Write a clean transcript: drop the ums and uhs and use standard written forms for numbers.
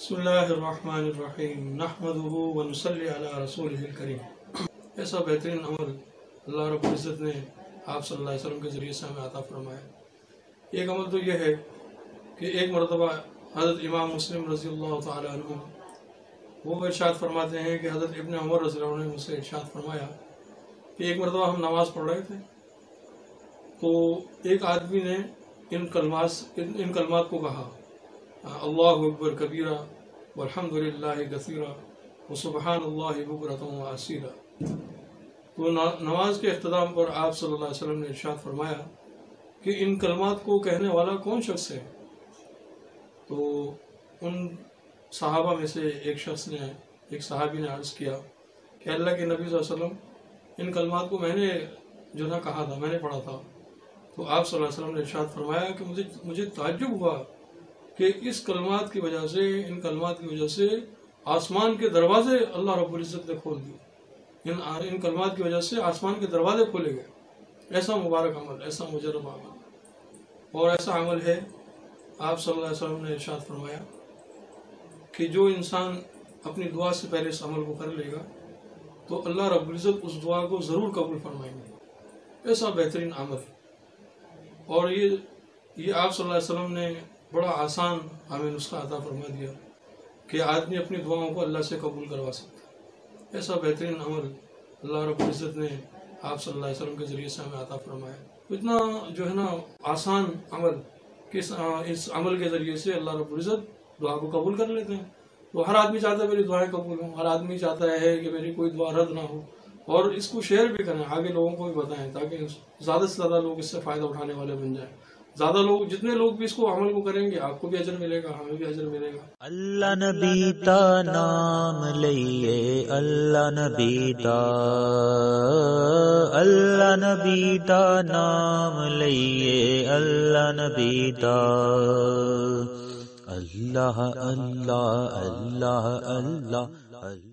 بسم اللہ الرحمن الرحیم نحمدہ ونصلی علی رسولہ الکریم۔ ایسا بہترین عمل اللہ رب العزت نے آپ صلی اللہ علیہ وسلم کے ذریعے سے ہمیں عطا فرمایا۔ ایک عمل تو یہ ہے کہ ایک مرتبہ حضرت امام مسلم رضی اللہ تعالی عنہ وہ ارشاد فرماتے ہیں کہ حضرت ابن عمر رضی اللہ عنہ نے مجھ سے ارشاد فرمایا کہ ایک مرتبہ ہم نماز پڑھ رہے تھے تو ایک آدمی نے ان کلمات کو کہا، اللہ اکبر کبیرہ والحمد للہ کثیرہ وسبحان اللہ بکرۃ واسیلہ۔ تو نماز کے اختتام پر آپ صلی اللہ علیہ وسلم نے ارشاد فرمایا کہ ان کلمات کو کہنے والا کون شخص ہے؟ تو ان صحابہ میں سے ایک صحابی نے عرض کیا کہ اللہ کے نبی صلی اللہ علیہ وسلم ان کلمات کو میں نے جو نہ کہا تھا، میں نے پڑھا تھا۔ تو آپ صلی اللہ علیہ وسلم نے ارشاد فرمایا کہ مجھے تعجب ہوا کہ اس کلمات کی وجہ سے، ان کلمات کی وجہ سے آسمان کے دروازے اللہ رب العزت نے کھول دیے۔ ان کلمات کی وجہ سے آسمان کے دروازے کھولے گئے۔ ایسا مبارک عمل، ایسا مجرب عمل، اور ایسا عمل ہے آپ صلی اللہ علیہ وسلم نے ارشاد فرمایا کہ جو انسان اپنی دعا سے پہلے اس عمل کو کر لے گا تو اللہ رب العزت اس دعا کو ضرور قبول فرمائیں گے۔ ایسا بہترین عمل، اور یہ آپ صلی اللہ علیہ وسلم نے بڑا آسان ہمیں نسخہ عطا فرما دیا کہ آدمی اپنی دعاؤں کو اللہ سے قبول کروا سکتا ہے۔ ایسا بہترین عمل اللہ رب العزت نے آپ صلی اللہ علیہ وسلم کے ذریعے سے ہمیں عطا فرمایا۔ اتنا جو ہے نا آسان عمل کہ اس عمل کے ذریعے سے اللہ رب العزت دعا کو قبول کر لیتے ہیں۔ تو ہر آدمی چاہتا ہے میری دعائیں قبول ہوں، ہر آدمی چاہتا ہے کہ میری کوئی دعا رد نہ ہو، اور اس کو شیئر بھی کریں، آگے لوگوں کو بھی بتائیں تاکہ زیادہ سے زیادہ لوگ اس سے فائدہ اٹھانے والے بن جائیں۔ جتنے لوگ بھی اس کو عمل کو کریں گے آپ کو بھی اجر ملے گا، ہمیں بھی اجر ملے گا۔ اللہ نبی دا نام لئیے، اللہ نبی دا، اللہ نبی دا نام لئیے، اللہ نبی دا، اللہ اللہ اللہ اللہ اللہ۔